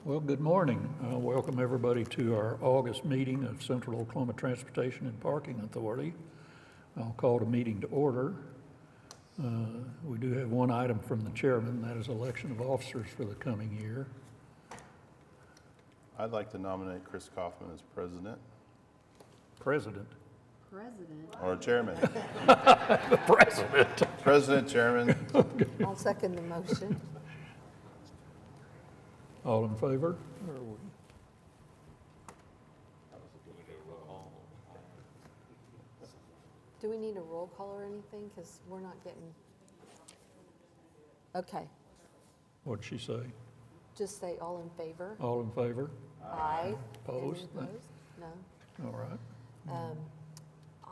Well, good morning. Welcome everybody to our August meeting of Central Oklahoma Transportation and Parking Authority. I'll call the meeting to order. We do have one item from the chairman, that is election of officers for the coming year. I'd like to nominate Chris Kaufman as president. President. Or chairman. The president. President, chairman. I'll second the motion. All in favor? Do we need a roll call or anything? Because we're not getting... Okay, What'd she say? just say all in favor. All in favor? Aye. Opposed? Any opposed? No. All right.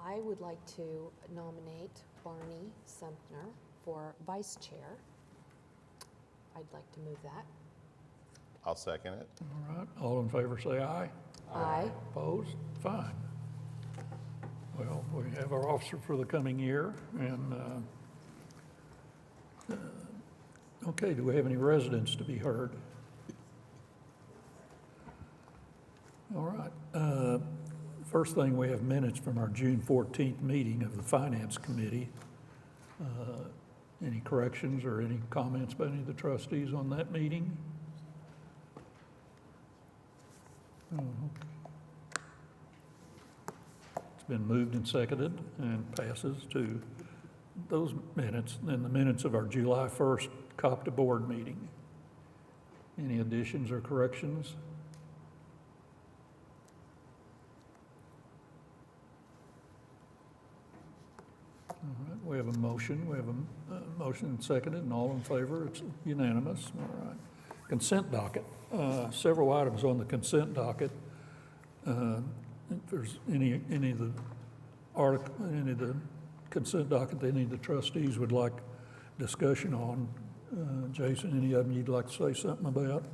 I would like to nominate Barney Sumner for vice chair. I'd like to move that. I'll second it. All right. All in favor say aye. Aye. Opposed? Fine. Well, we have our officer for the coming year, and okay, do we have any residents to be heard? All right. First thing, we have minutes from our June 14th meeting of the Finance Committee. Any corrections or any comments by any of the trustees on that meeting? It's been moved and seconded and passes to those minutes, and the minutes of our July 1st COPTA board meeting. Any additions or corrections? All right, we have a motion. We have a motion and seconded, and all in favor. It's unanimous. All right. Consent docket. Several items on the consent docket. If there's any of the consent docket that any of the trustees would like discussion on, Jason, any of them you'd like to say something about?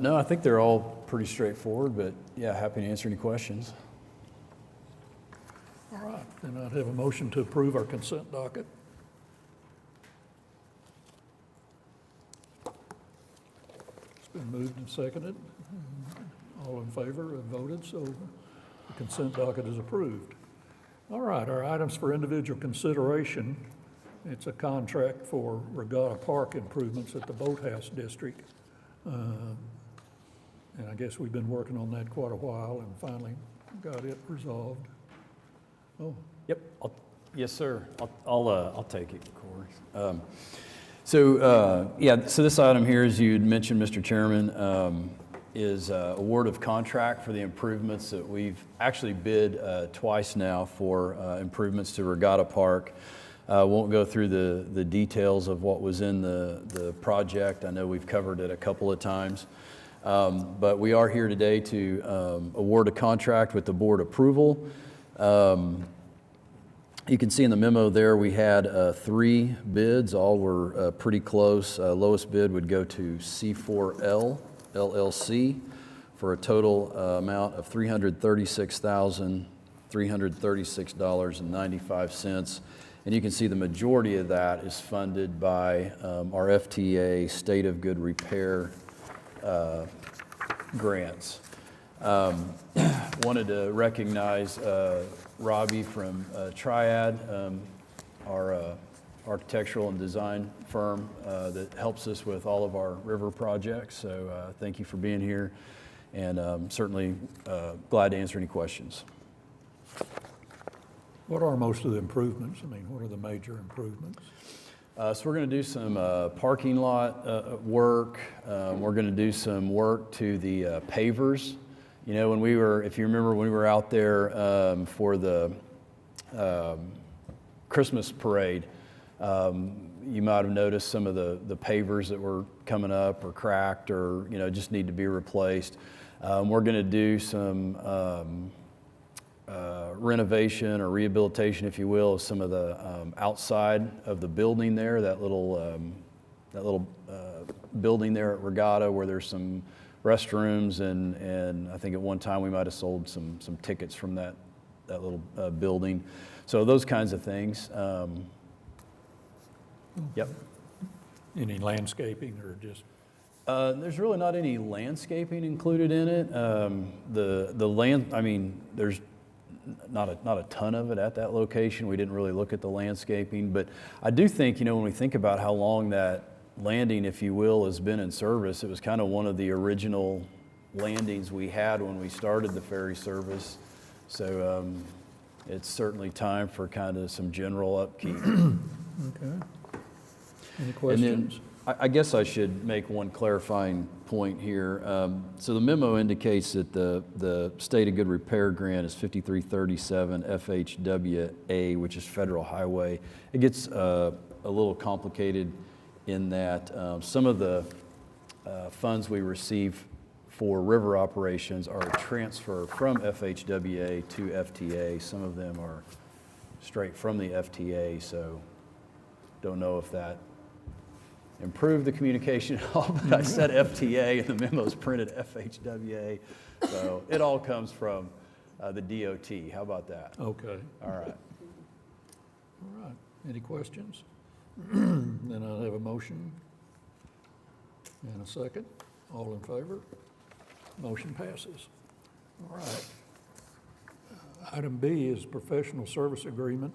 No, I think they're all pretty straightforward, but yeah, happy to answer any questions. All right, then I'd have a motion to approve our consent docket. It's been moved and seconded. All in favor have voted, so the consent docket is approved. All right, our items for individual consideration. It's a contract for Regatta Park improvements at the Boathouse district. And I guess we've been working on that quite a while and finally got it resolved. Oh, Yep. Yes, sir. I'll take it, Corey. So this item here, as you had mentioned, Mr. Chairman, is award of contract for the improvements that we've actually bid twice now for improvements to Regatta Park. Won't go through the details of what was in the project. I know we've covered it a couple of times. But we are here today to award a contract with the board approval. You can see in the memo there we had 3 bids. All were pretty close. Lowest bid would go to C4L LLC for a total amount of $336,336.95. And you can see the majority of that is funded by our FTA State of Good Repair grants. Wanted to recognize Robbie from Triad, our architectural and design firm that helps us with all of our river projects. So thank you for being here, and certainly glad to answer any questions. what are most of the improvements? I mean, what are the major improvements? So we're going to do some parking lot work. We're going to do some work to the pavers. You know, when we were, if you remember, when we were out there for the Christmas parade, you might have noticed some of the pavers that were coming up or cracked or, you know, just need to be replaced. We're going to do some renovation or rehabilitation, if you will, of some of the outside of the building there, that little building there at Regatta where there's some restrooms, and I think at one time we might have sold some tickets from that little building. So those kinds of things. Yep. Any landscaping or just There's really not any landscaping included in it. The land, I mean, there's not a ton of it at that location. We didn't really look at the landscaping, but I do think, when we think about how long that landing, if you will, has been in service, it was kind of one of the original landings we had when we started the ferry service. So it's certainly time for kind of some general upkeep. Okay. Any questions? I guess I should make one clarifying point here. So the memo indicates that the State of Good Repair grant is 5337 FHWA, which is federal highway. It gets a little complicated in that some of the funds we receive for river operations are a transfer from FHWA to FTA. Some of them are straight from the FTA, so don't know if that improved the communication at all, but I said FTA and the memo's printed FHWA. So it all comes from the DOT. How about that? Okay. All right. All right. Any questions? Then I'll have a motion and a second. All in favor? Motion passes. All right. Item B is professional service agreement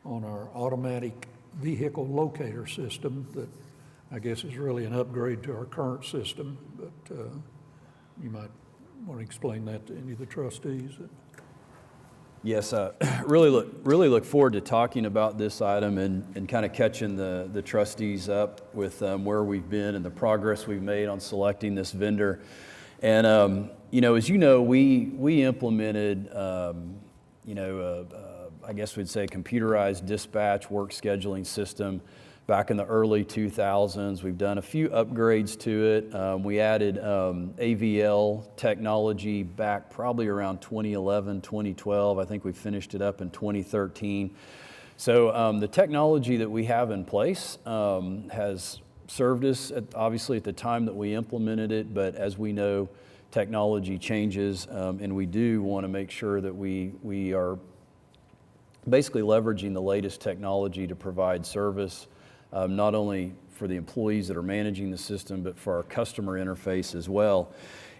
on our automatic vehicle locator system that I guess is really an upgrade to our current system, but you might want to explain that to any of the trustees. Yes, really look forward to talking about this item and kind of catching the trustees up with where we've been and the progress we've made on selecting this vendor. And as you know, we implemented I guess we'd say a computerized dispatch work scheduling system back in the early 2000s. We've done a few upgrades to it. We added AVL technology back probably around 2011, 2012. I think we finished it up in 2013. So the technology that we have in place has served us, obviously at the time that we implemented it, but as we know, technology changes, and we do want to make sure that we are basically leveraging the latest technology to provide service, not only for the employees that are managing the system, but for our customer interface as well.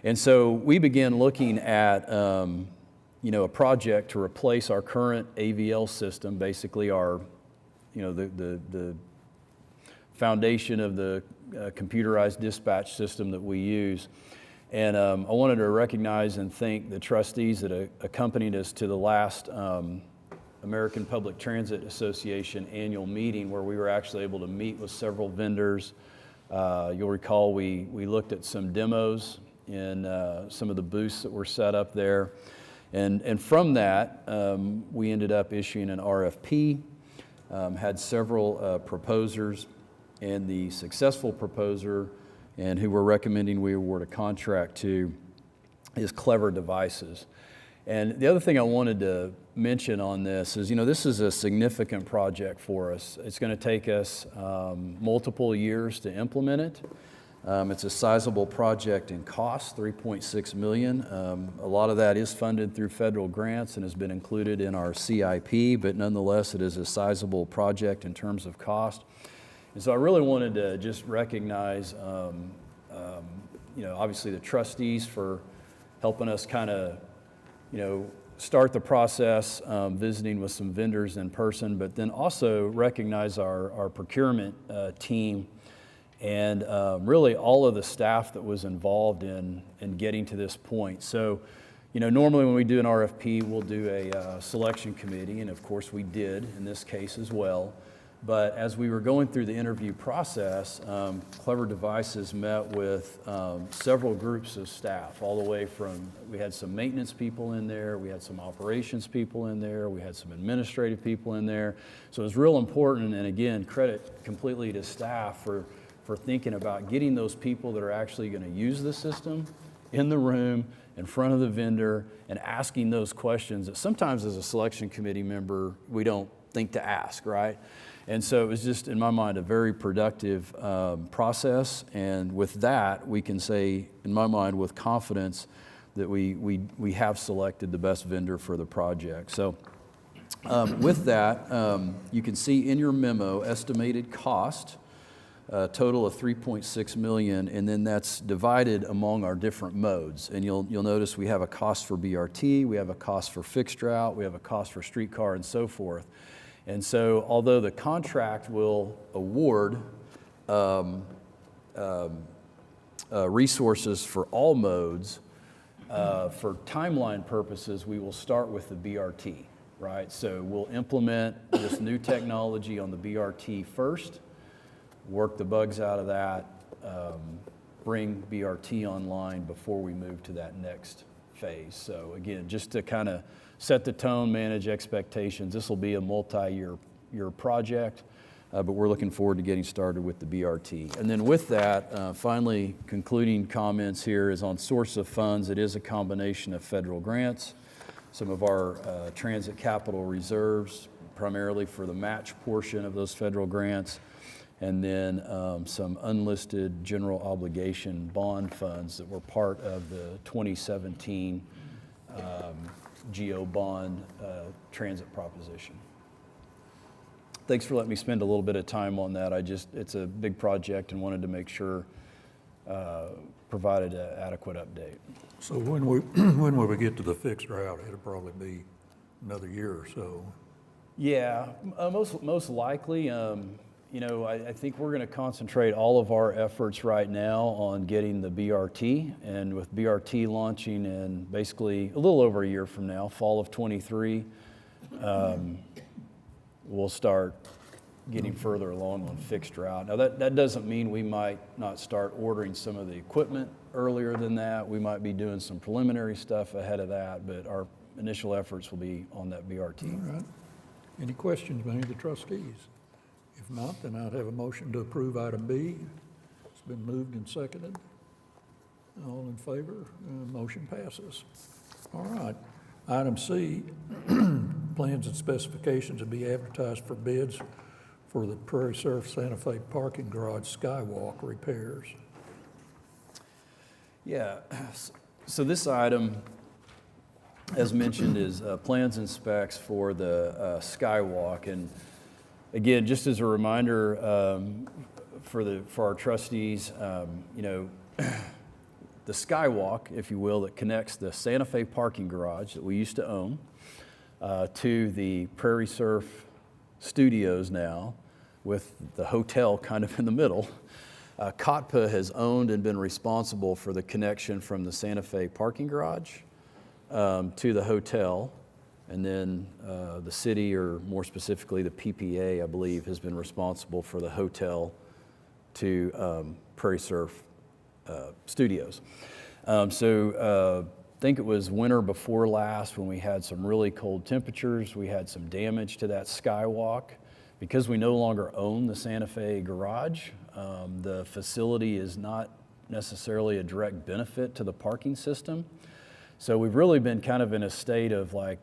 And so we began looking at a project to replace our current AVL system, basically our, the foundation of the computerized dispatch system that we use. And I wanted to recognize and thank the trustees that accompanied us to the last American Public Transit Association annual meeting, where we were actually able to meet with several vendors. You'll recall we looked at some demos in some of the booths that were set up there. And from that, we ended up issuing an RFP, had several proposers, and the successful proposer, and who we're recommending we award a contract to, is Clever Devices. And the other thing I wanted to mention on this is, this is a significant project for us. It's going to take us multiple years to implement it. It's a sizable project in cost, $3.6 million. A lot of that is funded through federal grants and has been included in our CIP, but nonetheless, it is a sizable project in terms of cost. And so I really wanted to just recognize, obviously the trustees for helping us kind of, start the process, visiting with some vendors in person, but then also recognize our procurement team and really all of the staff that was involved in getting to this point. So, normally when we do an RFP, we'll do a selection committee, and of course we did in this case as well. But as we were going through the interview process, Clever Devices met with several groups of staff, all the way from, we had some maintenance people in there, we had some operations people in there, we had some administrative people in there. So it was real important, and again, credit completely to staff for thinking about getting those people that are actually going to use the system in the room, in front of the vendor, and asking those questions that sometimes as a selection committee member, we don't think to ask, right? And so it was just, in my mind, a very productive process. And with that, we can say, in my mind, with confidence, that we have selected the best vendor for the project. So with that, you can see in your memo estimated cost a total of $3.6 million, and then that's divided among our different modes. And you'll notice we have a cost for BRT, we have a cost for fixed route, we have a cost for streetcar, and so forth. And so although the contract will award resources for all modes, for timeline purposes, we will start with the BRT, right? So we'll implement this new technology on the BRT first, work the bugs out of that, bring BRT online before we move to that next phase. So again, just to kind of set the tone, manage expectations, this will be a multi-year project, but we're looking forward to getting started with the BRT. And then with that, finally, concluding comments here is on source of funds. It is a combination of federal grants, some of our transit capital reserves, primarily for the match portion of those federal grants, and then some unlisted general obligation bond funds that were part of the 2017 GO bond transit proposition. Thanks for letting me spend a little bit of time on that. It's a big project and wanted to make sure provided an adequate update. So when we get to the fixed route, it'll probably be another year or so. Yeah, most likely. I think we're going to concentrate all of our efforts right now on getting the BRT, and with BRT launching in basically a little over a year from now, fall of '23, we'll start getting further along on fixed route. Now that doesn't mean we might not start ordering some of the equipment earlier than that. We might be doing some preliminary stuff ahead of that, but our initial efforts will be on that BRT. All right. Any questions by any of the trustees? If not, then I'd have a motion to approve item B. It's been moved and seconded. All in favor? Motion passes. All right. Item C, plans and specifications to be advertised for bids for the Prairie Surf Santa Fe parking garage skywalk repairs. Yeah, so this item, as mentioned, is plans and specs for the skywalk. And again, just as a reminder for our trustees, the skywalk, if you will, that connects the Santa Fe parking garage that we used to own to the Prairie Surf studios now, with the hotel kind of in the middle. COTPA has owned and been responsible for the connection from the Santa Fe parking garage to the hotel, and then the city, or more specifically the PPA, I believe, has been responsible for the hotel to Prairie Surf studios. I think it was winter before last when we had some really cold temperatures. We had some damage to that skywalk. Because we no longer own the Santa Fe garage, the facility is not necessarily a direct benefit to the parking system. So we've really been kind of in a state of like,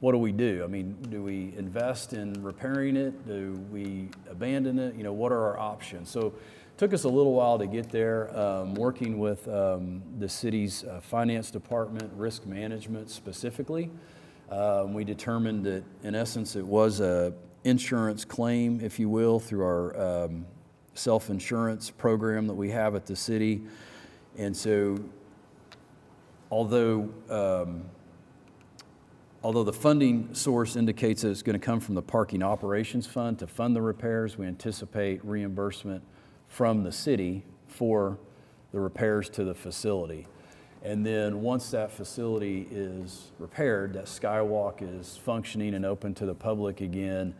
what do we do? I mean, do we invest in repairing it? Do we abandon it? What are our options? So it took us a little while to get there, working with the city's finance department, risk management specifically. We determined that in essence it was a insurance claim, if you will, through our self-insurance program that we have at the city. And so although the funding source indicates that it's going to come from the Parking Operations Fund to fund the repairs, we anticipate reimbursement from the city for the repairs to the facility. And then once that facility is repaired, that skywalk is functioning and open to the public again,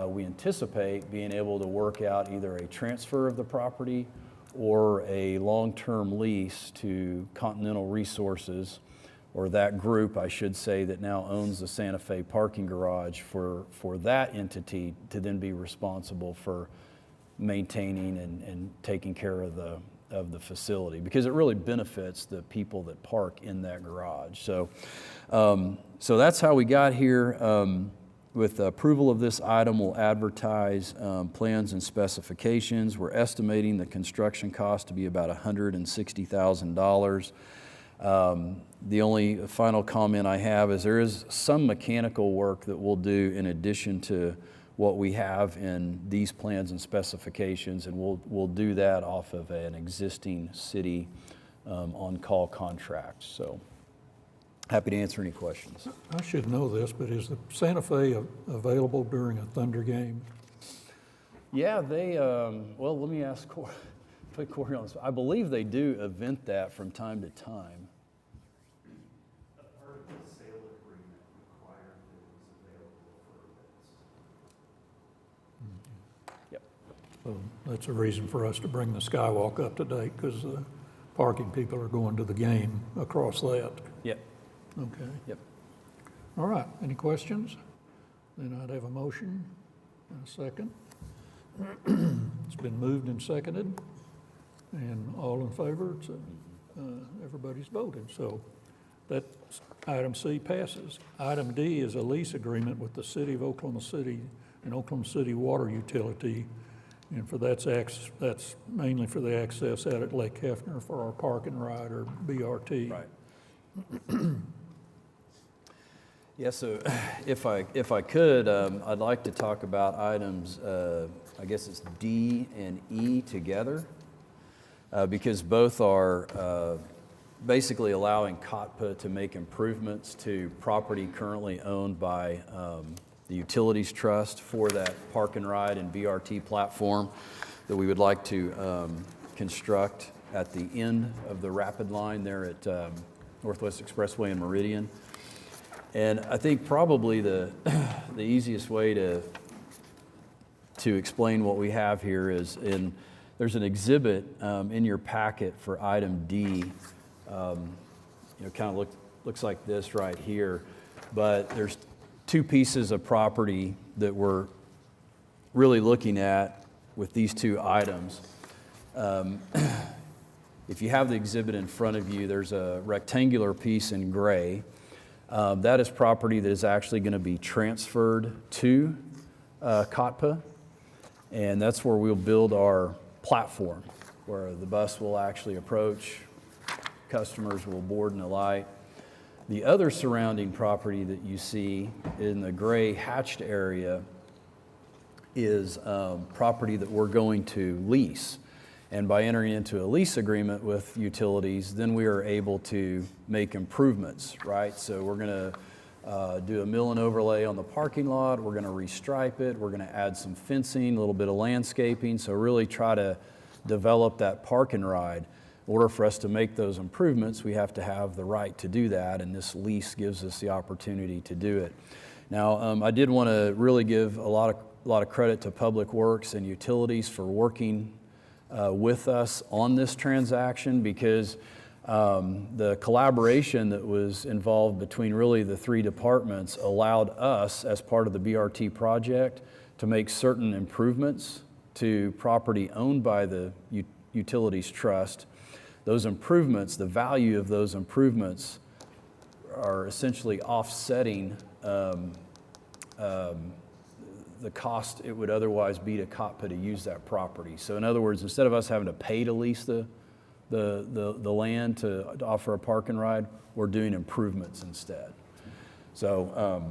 we anticipate being able to work out either a transfer of the property or a long-term lease to Continental Resources, or that group, I should say, that now owns the Santa Fe parking garage, for that entity to then be responsible for maintaining and taking care of the facility, because it really benefits the people that park in that garage. So that's how we got here. With approval of this item, we'll advertise plans and specifications. We're estimating the construction cost to be about $160,000. The only final comment I have is there is some mechanical work that we'll do in addition to what we have in these plans and specifications, and we'll do that off of an existing city on-call contract. So happy to answer any questions. I should know this, but is the Santa Fe available during a Thunder game? Yeah, they, well, let me ask Corey, put Corey on this. I believe they do event that from time to time. A part of the sale agreement required that it was available for events. Yep. So that's a reason for us to bring the Skywalk up to date, because the parking people are going to the game across that. Yep. Okay. Yep. All right, any questions? Then I'd have a motion and a second. It's been moved and seconded, and all in favor, it's everybody's voted. So that item C passes. Item D is a lease agreement with the City of Oklahoma City and Oklahoma City Water Utility, and for that's mainly for the access out at Lake Hefner for our park and ride, or BRT. Right. Yeah, so if I could, I'd like to talk about items, I guess it's D and E together, because both are basically allowing COTPA to make improvements to property currently owned by the Utilities Trust for that park and ride and BRT platform that we would like to construct at the end of the Rapid Line there at Northwest Expressway and Meridian. And I think probably the easiest way to explain what we have here is there's an exhibit in your packet for item D. Kind of looks like this right here, but there's two pieces of property that we're really looking at with these two items. If you have the exhibit in front of you, there's a rectangular piece in gray. That is property that is actually going to be transferred to COTPA, and that's where we'll build our platform, where the bus will actually approach, customers will board and alight. The other surrounding property that you see in the gray hatched area is property that we're going to lease. And by entering into a lease agreement with utilities, then we are able to make improvements, right? So we're going to do a mill and overlay on the parking lot. We're going to restripe it. We're going to add some fencing, a little bit of landscaping. So really try to develop that park and ride. In order for us to make those improvements, we have to have the right to do that, and this lease gives us the opportunity to do it. Now, I did want to really give a lot of credit to Public Works and Utilities for working with us on this transaction, because the collaboration that was involved between really the three departments allowed us, as part of the BRT project, to make certain improvements to property owned by the Utilities Trust. Those improvements, the value of those improvements are essentially offsetting the cost it would otherwise be to COTPA to use that property. So in other words, instead of us having to pay to lease the land to offer a park and ride, we're doing improvements instead. So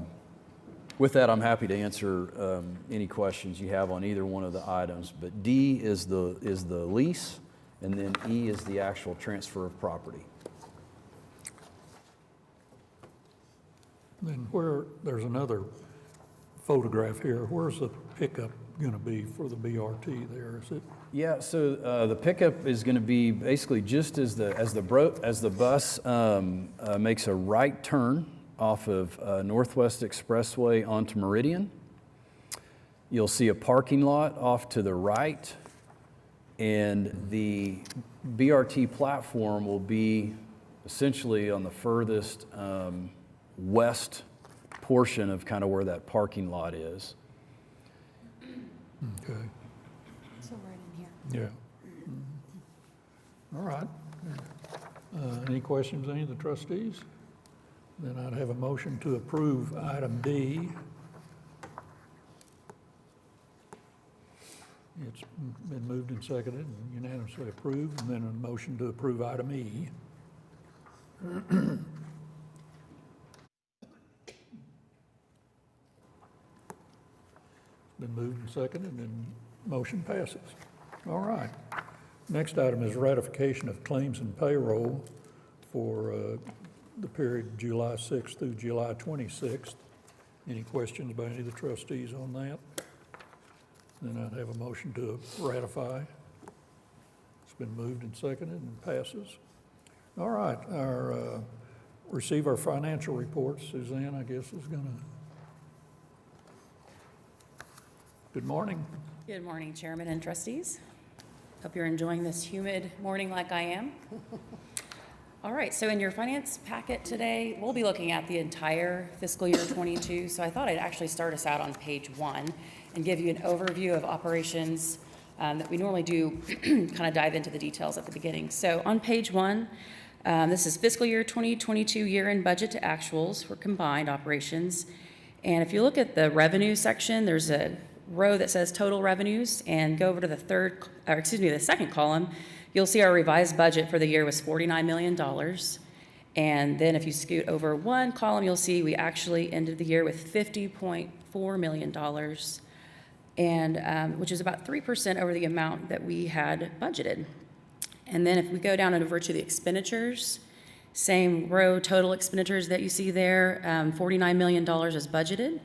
with that, I'm happy to answer any questions you have on either one of the items. But D is the lease, and then E is the actual transfer of property. Then there's another photograph here. Where's the pickup going to be for the BRT there? Is it? Yeah, so the pickup is going to be basically just as the bus makes a right turn off of Northwest Expressway onto Meridian. You'll see a parking lot off to the right, and the BRT platform will be essentially on the furthest west portion of kind of where that parking lot is. Okay, So right in here. yeah. All right. Any questions, any of the trustees? Then I'd have a motion to approve item D. It's been moved and seconded and unanimously approved, and then a motion to approve item E. Been moved and seconded, and motion passes. All right. Next item is ratification of claims and payroll for the period July 6th through July 26th. Any questions by any of the trustees on that? Then I'd have a motion to ratify. It's been moved and seconded and passes. All right, receive our financial reports. Suzanne, I guess, is gonna. Good morning. Good morning, Chairman and trustees. Hope you're enjoying this humid morning like I am. All right, so in your finance packet today, we'll be looking at the entire fiscal year 22. So I thought I'd actually start us out on page 1 and give you an overview of operations that we normally do, kind of dive into the details at the beginning. So on page 1, this is fiscal year 2022 year-end budget to actuals for combined operations. And if you look at the revenue section, there's a row that says total revenues, and go over to the second column, you'll see our revised budget for the year was $49 million. And then if you scoot over one column, you'll see we actually ended the year with $50.4 million, and which is about 3% over the amount that we had budgeted. And then if we go down and over to the expenditures, same row, total expenditures that you see there, $49 million is budgeted,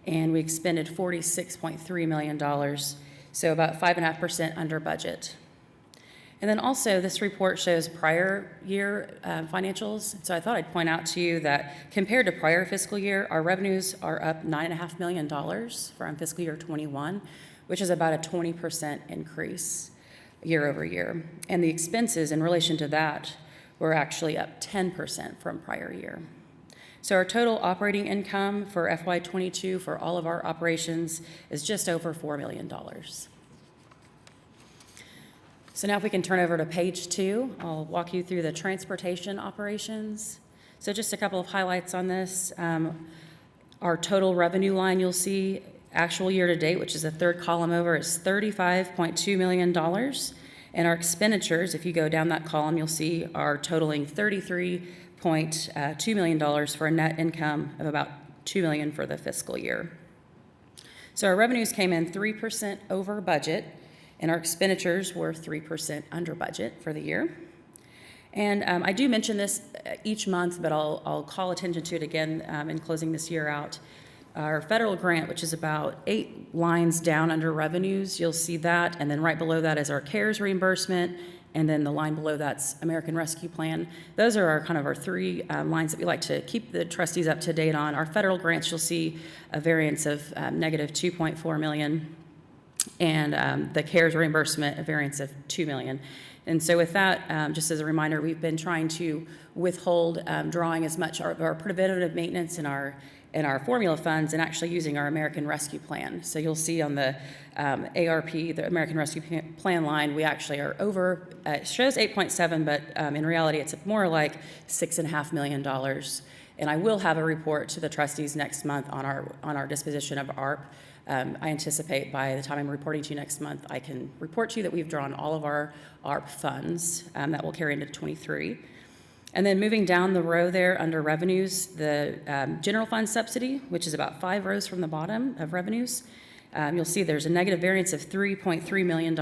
and we expended $46.3 million, so about 5.5% under budget. And then also, this report shows prior year financials. So I thought I'd point out to you that compared to prior fiscal year, our revenues are up $9.5 million from fiscal year 21, which is about a 20% increase year over year. And the expenses in relation to that were actually up 10% from prior year. So our total operating income for FY22 for all of our operations is just over $4 million. So now if we can turn over to page 2, I'll walk you through the transportation operations. So just a couple of highlights on this. Our total revenue line, you'll see actual year to date, which is the third column over, is $35.2 million. And our expenditures, if you go down that column, you'll see are totaling $33.2 million for a net income of about $2 million for the fiscal year. So our revenues came in 3% over budget, and our expenditures were 3% under budget for the year. And I do mention this each month, but I'll call attention to it again in closing this year out. Our federal grant, which is about 8 lines down under revenues, you'll see that, and then right below that is our CARES reimbursement, and then the line below that's American Rescue Plan. Those are our 3 lines that we like to keep the trustees up to date on. Our federal grants, you'll see a variance of negative $2.4 million, and the CARES reimbursement, a variance of $2 million. And so with that, just as a reminder, we've been trying to withhold drawing as much of our preventative maintenance in our formula funds and actually using our American Rescue Plan. So you'll see on the ARP, the American Rescue Plan line, we actually are over, it shows 8.7, but in reality it's more like $6.5 million. And I will have a report to the trustees next month on our disposition of ARP. I anticipate by the time I'm reporting to you next month, I can report to you that we've drawn all of our ARP funds that will carry into 23. And then moving down the row there under revenues, the general fund subsidy, which is about 5 rows from the bottom of revenues, you'll see there's a negative variance of $3.3 million.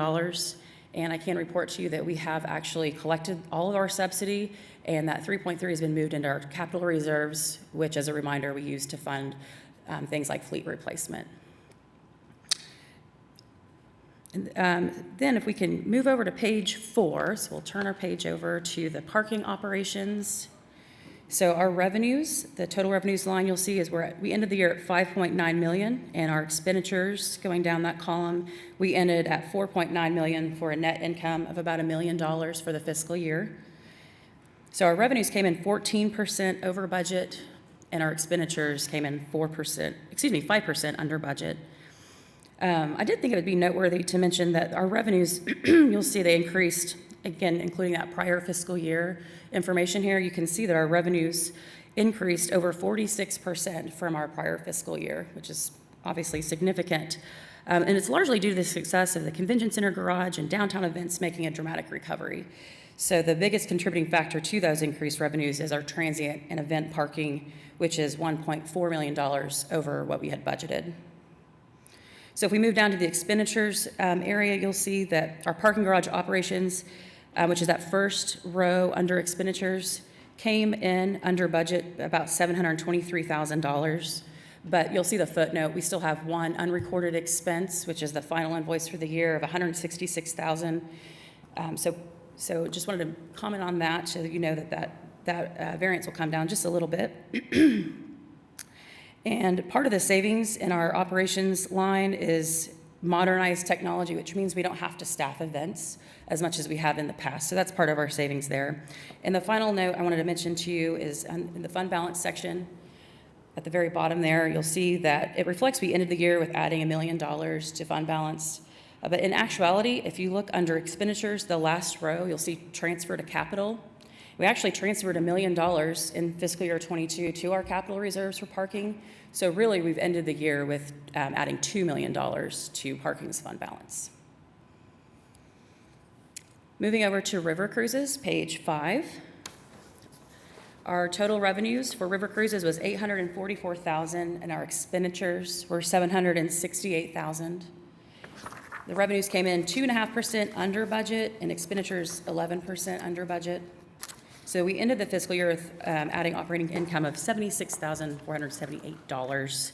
And I can report to you that we have actually collected all of our subsidy, and that 3.3 has been moved into our capital reserves, which, as a reminder, we use to fund things like fleet replacement. And then if we can move over to page 4, so we'll turn our page over to the parking operations. So our revenues, the total revenues line you'll see is we ended the year at $5.9 million, and our expenditures, going down that column, we ended at $4.9 million for a net income of about $1 million for the fiscal year. So our revenues came in 14% over budget, and our expenditures came in 5% under budget. I did think it would be noteworthy to mention that our revenues, you'll see they increased, again, including that prior fiscal year information here. You can see that our revenues increased over 46% from our prior fiscal year, which is obviously significant. And it's largely due to the success of the convention center garage and downtown events making a dramatic recovery. So the biggest contributing factor to those increased revenues is our transient and event parking, which is $1.4 million over what we had budgeted. So if we move down to the expenditures area, you'll see that our parking garage operations, which is that first row under expenditures, came in under budget about $723,000. But you'll see the footnote, we still have one unrecorded expense, which is the final invoice for the year of $166,000. So just wanted to comment on that so that you know that variance will come down just a little bit. And part of the savings in our operations line is modernized technology, which means we don't have to staff events as much as we have in the past. So that's part of our savings there. And the final note I wanted to mention to you is in the fund balance section, at the very bottom there, you'll see that it reflects we ended the year with adding $1 million to fund balance. But in actuality, if you look under expenditures, the last row, you'll see transfer to capital. We actually transferred $1 million in fiscal year 22 to our capital reserves for parking. So really, we've ended the year with adding $2 million to parking's fund balance. Moving over to river cruises, page 5. Our total revenues for river cruises was $844,000, and our expenditures were $768,000. The revenues came in 2.5% under budget, and expenditures 11% under budget. So we ended the fiscal year with adding operating income of $76,478.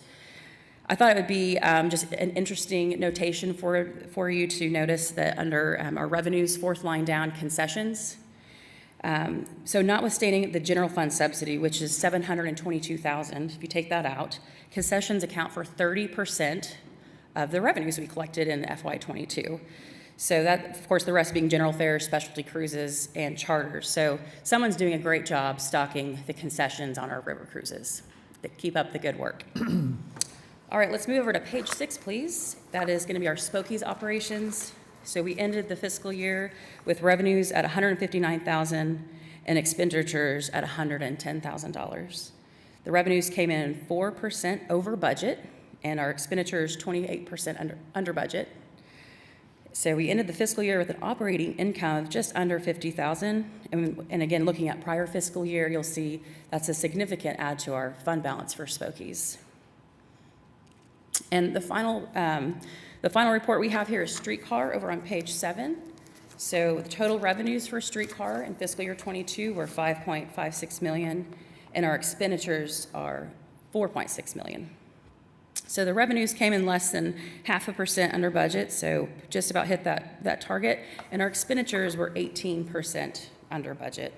I thought it would be just an interesting notation for you to notice that under our revenues, fourth line down, concessions. So notwithstanding the general fund subsidy, which is $722,000, if you take that out, concessions account for 30% of the revenues we collected in FY22. So that, of course, the rest being general fares, specialty cruises, and charters. So someone's doing a great job stocking the concessions on our river cruises. Keep up the good work. All right, let's move over to page 6, please. That is going to be our Spokies operations. So we ended the fiscal year with revenues at $159,000 and expenditures at $110,000. The revenues came in 4% over budget, and our expenditures 28% under budget. So we ended the fiscal year with an operating income of just under $50,000. And again, looking at prior fiscal year, you'll see that's a significant add to our fund balance for Spokies. And the final report we have here is streetcar over on page 7. So the total revenues for streetcar in fiscal year 22 were $5.56 million, and our expenditures are $4.6 million. So the revenues came in less than 0.5% under budget, so just about hit that target, and our expenditures were 18% under budget.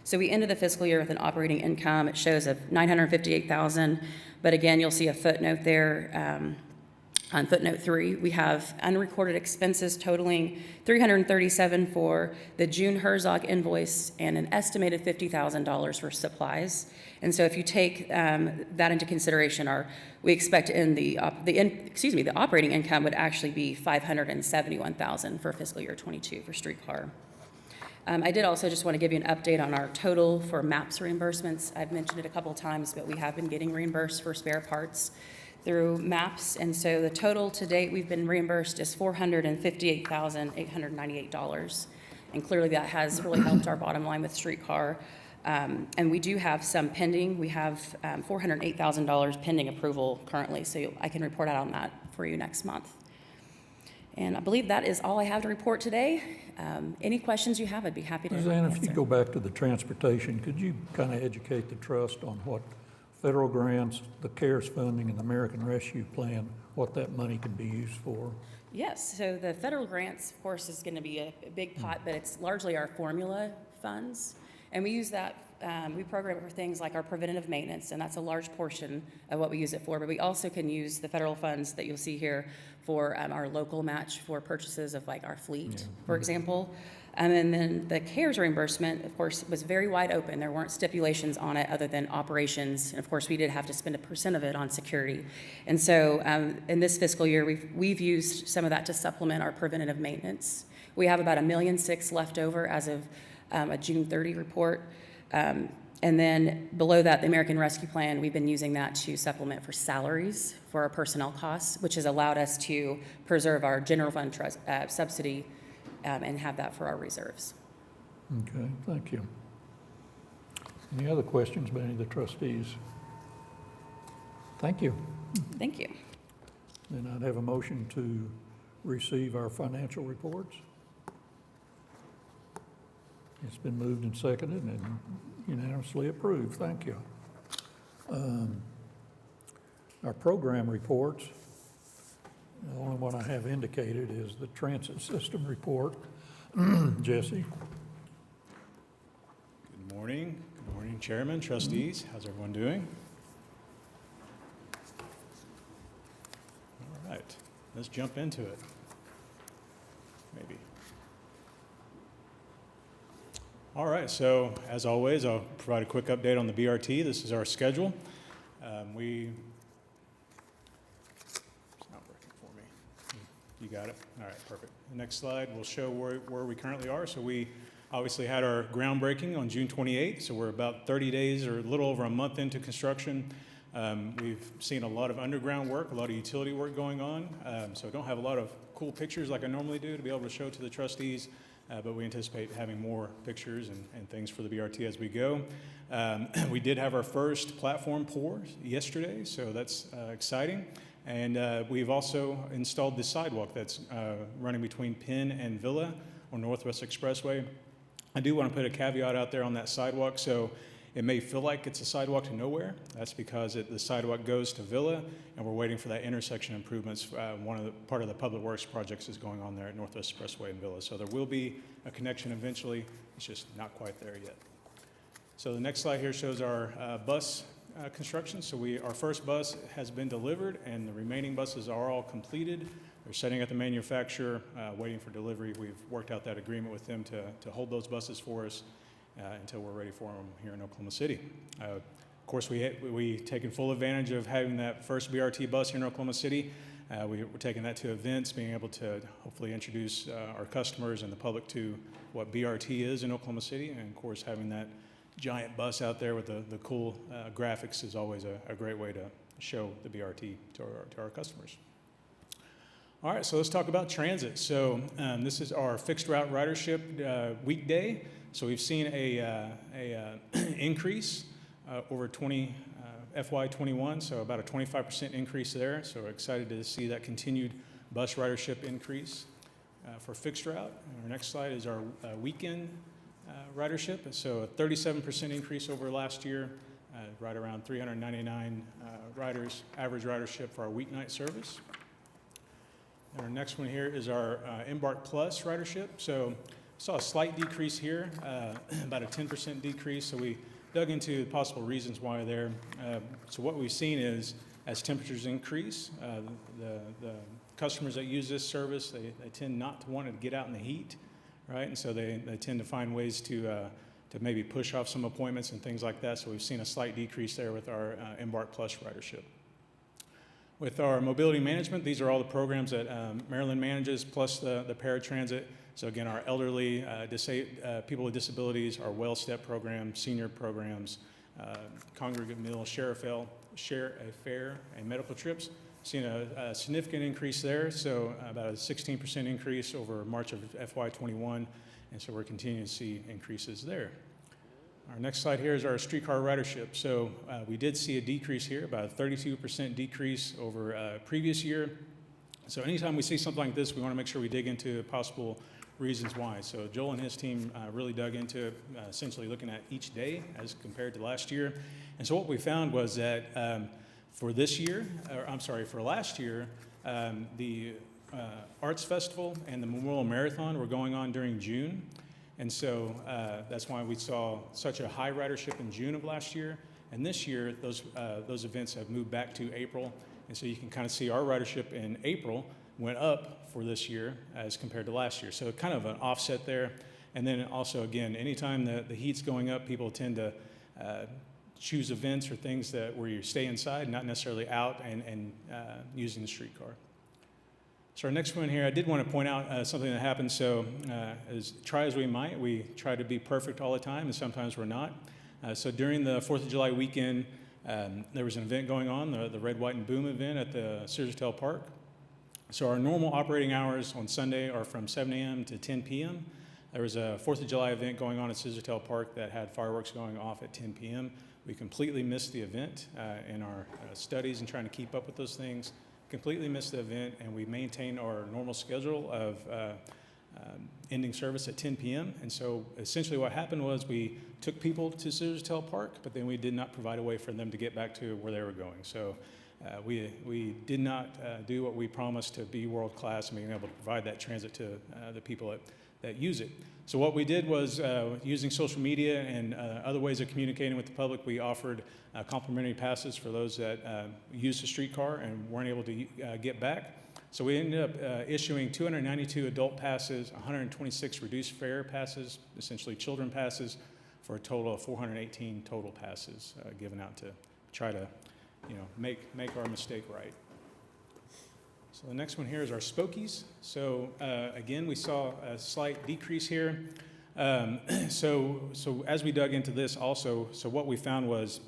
So we ended the fiscal year with an operating income, it shows, of $958,000, but again, you'll see a footnote there. On footnote 3, we have unrecorded expenses totaling $337 for the June Herzog invoice and an estimated $50,000 for supplies. And so if you take that into consideration, we expect the operating income would actually be $571,000 for fiscal year 22 for streetcar. I did also just want to give you an update on our total for MAPS reimbursements. I've mentioned it a couple of times, but we have been getting reimbursed for spare parts through MAPS, and so the total to date we've been reimbursed is $458,898, and clearly that has really helped our bottom line with streetcar. And we do have some pending. We have $408,000 pending approval currently, so I can report out on that for you next month. And I believe that is all I have to report today. Any questions you have, I'd be happy to answer. Suzanne, if you go back to the transportation, could you kind of educate the trust on what federal grants, the CARES funding, and the American Rescue Plan, what that money can be used for? Yes, so the federal grants, of course, is going to be a big pot, but it's largely our formula funds. And we use that, we program it for things like our preventative maintenance, and that's a large portion of what we use it for. But we also can use the federal funds that you'll see here for our local match for purchases of like our fleet, for example. And then the CARES reimbursement, of course, was very wide open. There weren't stipulations on it other than operations. And of course, we did have to spend 1% of it on security. And so in this fiscal year, we've used some of that to supplement our preventative maintenance. We have about $1.6 million left over as of a June 30 report. And then below that, the American Rescue Plan, we've been using that to supplement for salaries for our personnel costs, which has allowed us to preserve our general fund subsidy and have that for our reserves. Okay, thank you. Any other questions by any of the trustees? Thank you. Thank you. Then I'd have a motion to receive our financial reports. It's been moved and seconded and unanimously approved. Thank you. Our program reports, the only one I have indicated is the transit system report. Jesse? Good morning. Good morning, Chairman, trustees. How's everyone doing? All right, let's jump into it. Maybe. All right, so as always, I'll provide a quick update on the BRT. This is our schedule. It's not working for me. You got it? All right, perfect. The next slide will show where we currently are. So we obviously had our groundbreaking on June 28th, so we're about 30 days or a little over a month into construction. We've seen a lot of underground work, a lot of utility work going on, so I don't have a lot of cool pictures like I normally do to be able to show to the trustees, but we anticipate having more pictures and things for the BRT as we go. We did have our first platform pour yesterday, so that's exciting. And we've also installed the sidewalk that's running between Penn and Villa on Northwest Expressway. I do want to put a caveat out there on that sidewalk. So it may feel like it's a sidewalk to nowhere. That's because the sidewalk goes to Villa, and we're waiting for that intersection improvements. Part of the public works projects is going on there at Northwest Expressway and Villa. So there will be a connection eventually. It's just not quite there yet. So the next slide here shows our bus construction. So our first bus has been delivered, and the remaining buses are all completed. They're sitting at the manufacturer, waiting for delivery. We've worked out that agreement with them to hold those buses for us until we're ready for them here in Oklahoma City. Of course, we taken full advantage of having that first BRT bus here in Oklahoma City. We're taking that to events, being able to hopefully introduce our customers and the public to what BRT is in Oklahoma City. And of course, having that giant bus out there with the cool graphics is always a great way to show the BRT to our customers. All right, so let's talk about transit. So this is our fixed route ridership weekday. So we've seen a increase over FY21, so about a 25% increase there. So we're excited to see that continued bus ridership increase for fixed route. And our next slide is our weekend ridership. So a 37% increase over last year, right around 399 riders, average ridership for our weeknight service. And our next one here is our Embark Plus ridership. So saw a slight decrease here, about a 10% decrease. So we dug into possible reasons why there. So what we've seen is as temperatures increase, the customers that use this service, they tend not to want to get out in the heat, right? And so they tend to find ways to maybe push off some appointments and things like that. So we've seen a slight decrease there with our Embark Plus ridership. With our mobility management, these are all the programs that Maryland manages, plus the paratransit. So again, our elderly, people with disabilities, our well-step programs, senior programs, congregate meal, share a fare, and medical trips. Seen a significant increase there, so about a 16% increase over March of FY21, and so we're continuing to see increases there. Our next slide here is our streetcar ridership. So we did see a decrease here, about a 32% decrease over previous year. So anytime we see something like this, we want to make sure we dig into possible reasons why. So Joel and his team really dug into it, essentially looking at each day as compared to last year. And so what we found was that for last year, the Arts Festival and the Memorial Marathon were going on during June. And so that's why we saw such a high ridership in June of last year. And this year, those events have moved back to April. And so you can kind of see our ridership in April went up for this year as compared to last year. So kind of an offset there. And then also, again, anytime the heat's going up, people tend to choose events or things where you stay inside, not necessarily out and using the streetcar. So our next one here, I did want to point out something that happened. So as try as we might, we try to be perfect all the time, and sometimes we're not. So during the 4th of July weekend, there was an event going on, the Red, White, and Boom event at the Sears Hotel Park. So our normal operating hours on Sunday are from 7 a.m. to 10 p.m. There was a 4th of July event going on at Sears Hotel Park that had fireworks going off at 10 p.m. We completely missed the event in our studies and trying to keep up with those things. completely missed the event, and we maintained our normal schedule of ending service at 10 p.m. And so essentially what happened was we took people to Scissortail Park, but then we did not provide a way for them to get back to where they were going. So we did not do what we promised to be world-class and being able to provide that transit to the people that use it. So what we did was, using social media and other ways of communicating with the public, we offered complimentary passes for those that used the streetcar and weren't able to get back. So we ended up issuing 292 adult passes, 126 reduced fare passes, essentially children passes, for a total of 418 total passes given out to try to, make our mistake right. So the next one here is our Spokies. So again, we saw a slight decrease here. So as we dug into this also, so what we found was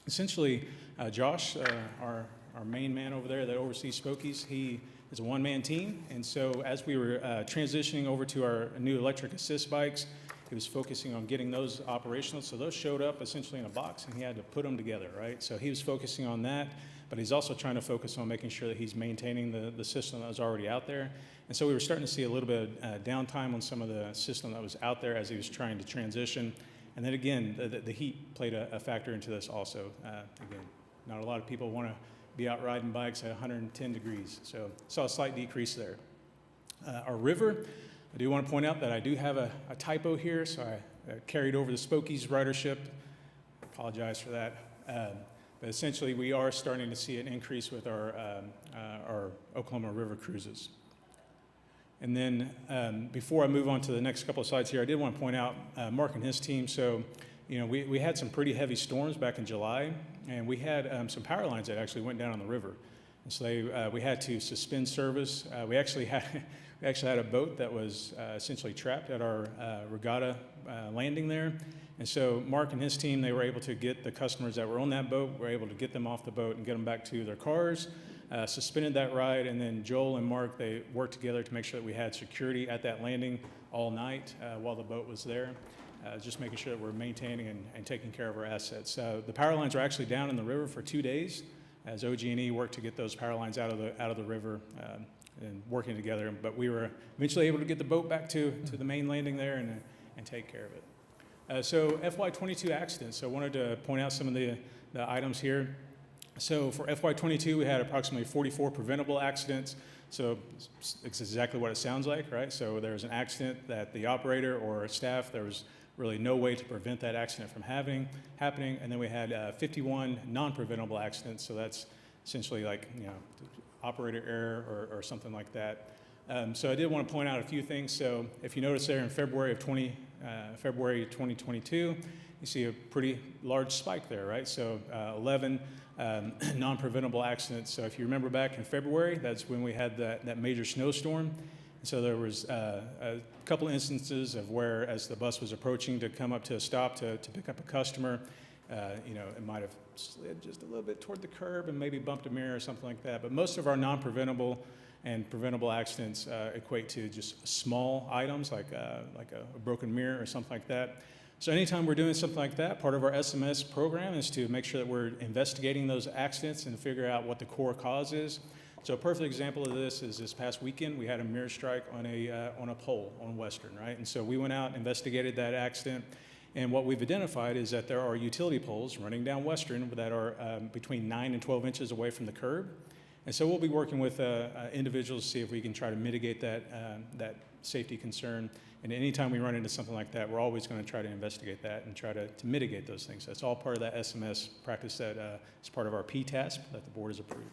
essentially Josh, our main man over there that oversees Spokies, he is a one-man team. And so as we were transitioning over to our new electric assist bikes, he was focusing on getting those operational. So those showed up essentially in a box, and he had to put them together, right? So he was focusing on that, but he's also trying to focus on making sure that he's maintaining the system that was already out there. And so we were starting to see a little bit of downtime on some of the system that was out there as he was trying to transition. And then again, the heat played a factor into this also. Again, not a lot of people want to be out riding bikes at 110 degrees. So saw a slight decrease there. Our river, I do want to point out that I do have a typo here, so I carried over the Spokies ridership. Apologize for that. But essentially, we are starting to see an increase with our Oklahoma River cruises. And then before I move on to the next couple of slides here, I did want to point out Mark and his team. So, we had some pretty heavy storms back in July, and we had some power lines that actually went down on the river. And so we had to suspend service. We actually had a boat that was essentially trapped at our Regatta landing there. And so Mark and his team, they were able to get the customers that were on that boat, were able to get them off the boat and get them back to their cars, suspended that ride, and then Joel and Mark, they worked together to make sure that we had security at that landing all night while the boat was there, just making sure that we're maintaining and taking care of our assets. The power lines are actually down in the river for 2 days as OG&E worked to get those power lines out of the river and working together. But we were eventually able to get the boat back to the main landing there and take care of it. So FY22 accidents. So I wanted to point out some of the items here. So for FY22, we had approximately 44 preventable accidents. So it's exactly what it sounds like, right? So there was an accident that the operator or staff, there was really no way to prevent that accident from happening. And then we had 51 non-preventable accidents. So that's essentially like, operator error or something like that. So I did want to point out a few things. So if you notice there in February 2022, you see a pretty large spike there, right? So 11 non-preventable accidents. So if you remember back in February, that's when we had that major snowstorm. And so there was a couple instances of where, as the bus was approaching to come up to a stop to pick up a customer, it might have slid just a little bit toward the curb and maybe bumped a mirror or something like that. But most of our non-preventable and preventable accidents equate to just small items like a broken mirror or something like that. So anytime we're doing something like that, part of our SMS program is to make sure that we're investigating those accidents and figure out what the core cause is. So a perfect example of this is this past weekend, we had a mirror strike on a pole on Western, right? And so we went out and investigated that accident. And what we've identified is that there are utility poles running down Western that are between 9 and 12 inches away from the curb. And so we'll be working with individuals to see if we can try to mitigate that safety concern. And anytime we run into something like that, we're always going to try to investigate that and try to mitigate those things. That's all part of that SMS practice that is part of our PTASP that the board has approved.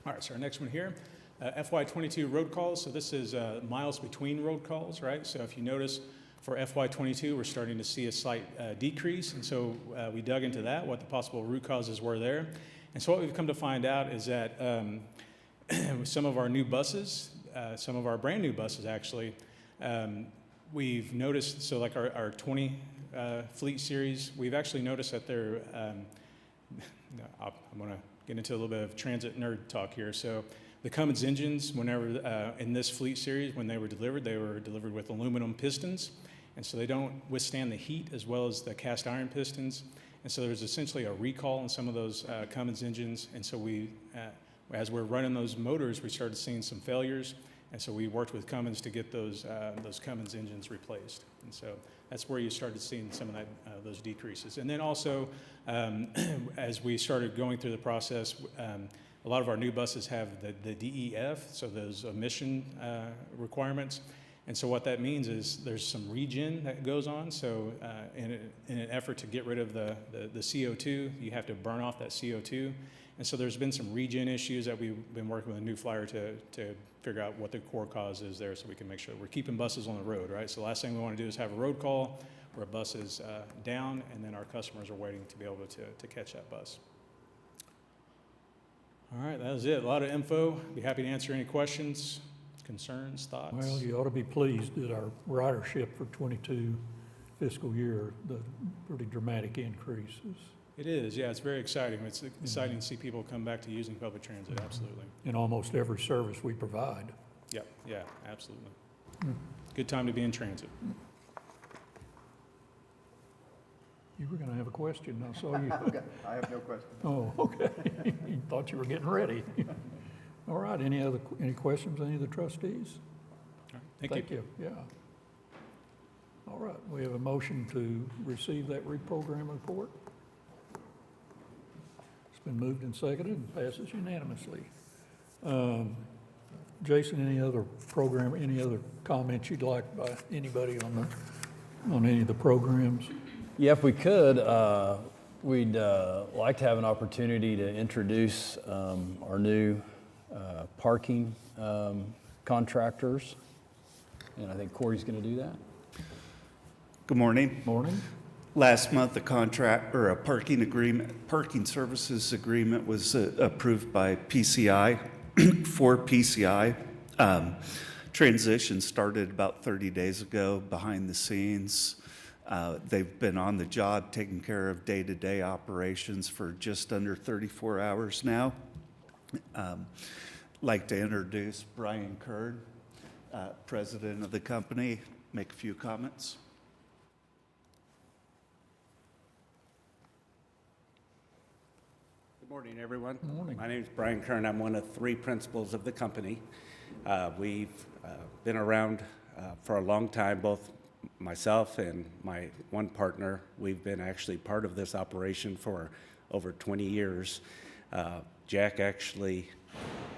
All right, so our next one here, FY22 road calls. So this is miles between road calls, right? So if you notice, for FY22, we're starting to see a slight decrease. And so we dug into that, what the possible root causes were there. And so what we've come to find out is that some of our new buses, some of our brand new buses actually, we've noticed, so like our 20 fleet series, we've actually noticed that they're, I'm going to get into a little bit of transit nerd talk here. So the Cummins Engines, whenever in this fleet series, when they were delivered with aluminum pistons. And so they don't withstand the heat as well as the cast iron pistons. And so there's essentially a recall on some of those Cummins engines. And so we as we're running those motors, we started seeing some failures. And so we worked with Cummins to get those Cummins engines replaced. And so that's where you started seeing some of that, those decreases. And then also, as we started going through the process, a lot of our new buses have the DEF, so those emission requirements. And so what that means is there's some regen that goes on. So in an effort to get rid of the CO2, you have to burn off that CO2. And so there's been some regen issues that we've been working with a new flyer to figure out what the core cause is there, so we can make sure we're keeping buses on the road, right? So the last thing we want to do is have a road call where a bus is down, and then our customers are waiting to be able to catch that bus. All right, that was it. A lot of info. Be happy to answer any questions, concerns, thoughts. Well, you ought to be pleased that our ridership for 22 fiscal year, the pretty dramatic increases. It is, yeah, it's very exciting. It's exciting to see people come back to using public transit, absolutely. In almost every service we provide. Yep, yeah, absolutely. Good time to be in transit. You were going to have a question, I saw you. I have no question. Oh, okay. You thought you were getting ready. All right, any questions, any of the trustees? All right, thank you. Yeah. All right, we have a motion to receive that reprogram report. It's been moved and seconded and passes unanimously. Jason, any other comments you'd like by anybody on any of the programs? Yeah, if we could, we'd like to have an opportunity to introduce our new parking contractors, and I think Corey's going to do that. Good morning. Morning. Last month, a contract or a parking services agreement was approved by PCI for PCI. Transition started about 30 days ago behind the scenes. They've been on the job taking care of day-to-day operations for just under 34 hours now. Like to introduce Brian Kurd, president of the company, make a few comments. Good morning, everyone. Good morning. My name is Brian Kern. I'm one of 3 principals of the company. We've been around for a long time, both myself and my one partner. We've been actually part of this operation for over 20 years. Jack actually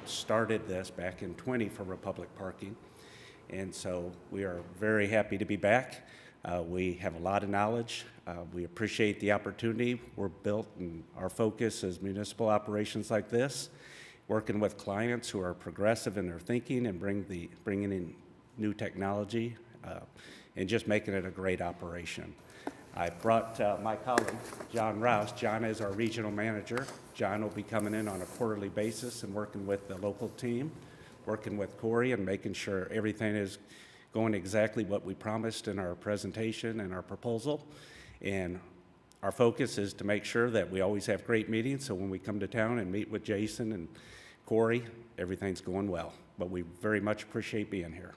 started this back in 20 for Republic Parking, and so we are very happy to be back. We have a lot of knowledge. We appreciate the opportunity. We're built, and our focus is municipal operations like this, working with clients who are progressive in their thinking and bringing in new technology and just making it a great operation. I brought my colleague, John Rouse. John is our regional manager. John will be coming in on a quarterly basis and working with the local team, working with Corey and making sure everything is going exactly what we promised in our presentation and our proposal. And our focus is to make sure that we always have great meetings, so when we come to town and meet with Jason and Corey, everything's going well. But we very much appreciate being here.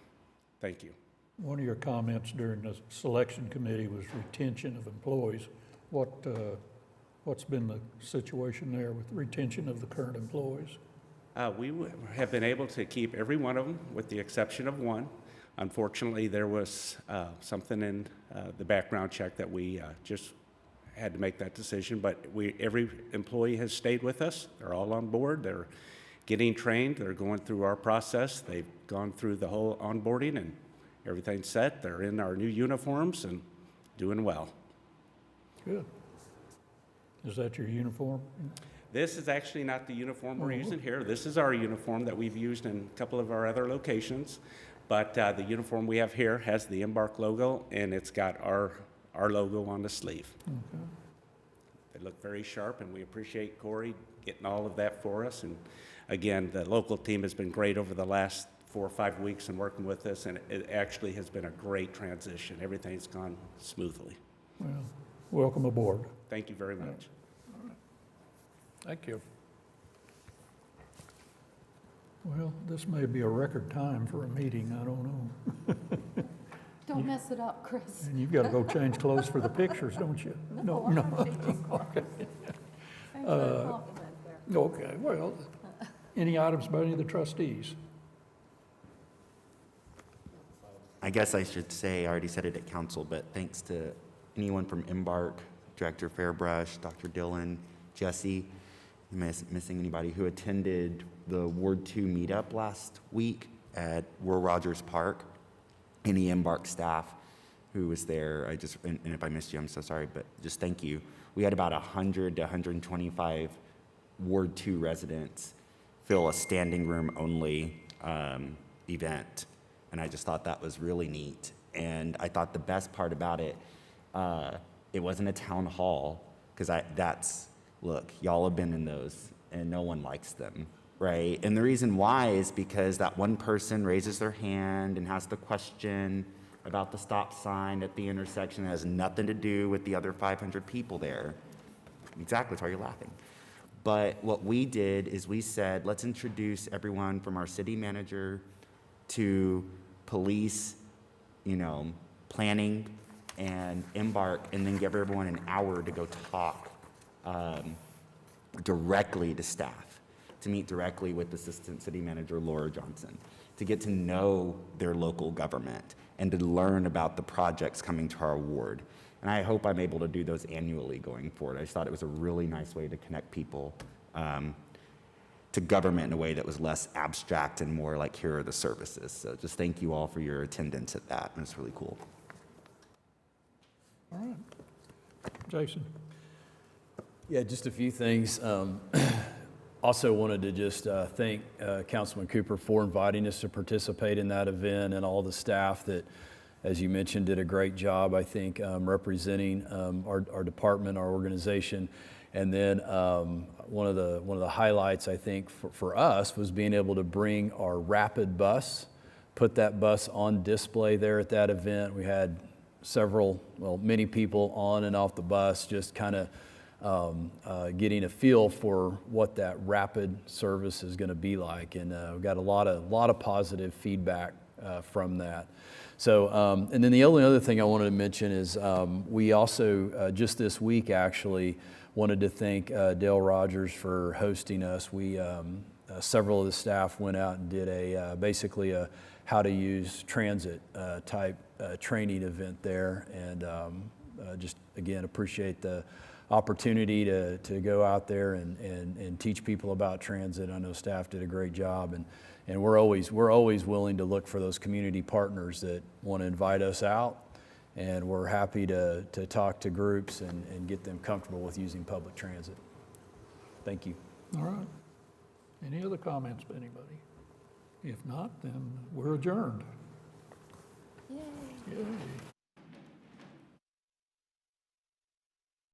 Thank you. One of your comments during the selection committee was retention of employees. What's been the situation there with retention of the current employees? We have been able to keep every one of them, with the exception of one. Unfortunately, there was something in the background check that we just had to make that decision, but every employee has stayed with us. They're all on board. They're getting trained. They're going through our process. They've gone through the whole onboarding, and everything's set. They're in our new uniforms and doing well. Good. Is that your uniform? This is actually not the uniform we're using here. This is our uniform that we've used in a couple of our other locations. But the uniform we have here has the Embark logo, and it's got our logo on the sleeve. Okay. They look very sharp, and we appreciate Corey getting all of that for us. And again, the local team has been great over the last 4 or 5 weeks and working with us, and it actually has been a great transition. Everything's gone smoothly. Well, welcome aboard. Thank you very much. Thank you. Well, this may be a record time for a meeting, I don't know. Don't mess it up, Chris. And you've got to go change clothes for the pictures, don't you? No, I'm not changing. Okay. Thanks for the compliment there. Okay, well, Any items by any of the trustees? I guess I should say, I already said it at council, but thanks to anyone from Embark, Director Fairbrush, Dr. Dillon, Jesse, missing anybody who attended the Ward 2 meetup last week at Will Rogers Park, any Embark staff who was there. And if I missed you, I'm so sorry, but just thank you. We had about 100 to 125 Ward 2 residents fill a standing room only event. And I just thought that was really neat. And I thought the best part about it, it wasn't a town hall, because look, y'all have been in those, and no one likes them, right? And the reason why is because that one person raises their hand and has the question about the stop sign at the intersection that has nothing to do with the other 500 people there. Exactly, that's why you're laughing. But what we did is we said, let's introduce everyone from our city manager to police, planning, and Embark, and then give everyone an hour to go talk directly to staff, to meet directly with Assistant City Manager Laura Johnson, to get to know their local government and to learn about the projects coming to our ward. And I hope I'm able to do those annually going forward. I just thought it was a really nice way to connect people to government in a way that was less abstract and more like, here are the services. So just thank you all for your attendance at that. It was really cool. All right. Jason? Yeah, just a few things. Also wanted to just thank Councilman Cooper for inviting us to participate in that event, and all the staff that, as you mentioned, did a great job, I think, representing our department, our organization. And then one of the highlights, I think, for us was being able to bring our rapid bus, put that bus on display there at that event. We had many people on and off the bus, just kind of getting a feel for what that rapid service is going to be like, and we got a lot of positive feedback from that. So, and then the only other thing I wanted to mention is we also just this week actually wanted to thank Dale Rogers for hosting us. We several of the staff went out and did basically a how to use transit type training event there, and just again appreciate the opportunity to go out there and teach people about transit. I know staff did a great job, and we're always willing to look for those community partners that want to invite us out, and we're happy to talk to groups and get them comfortable with using public transit. Thank you. All right. Any other comments by anybody? If not, then we're adjourned. Yay. Yay.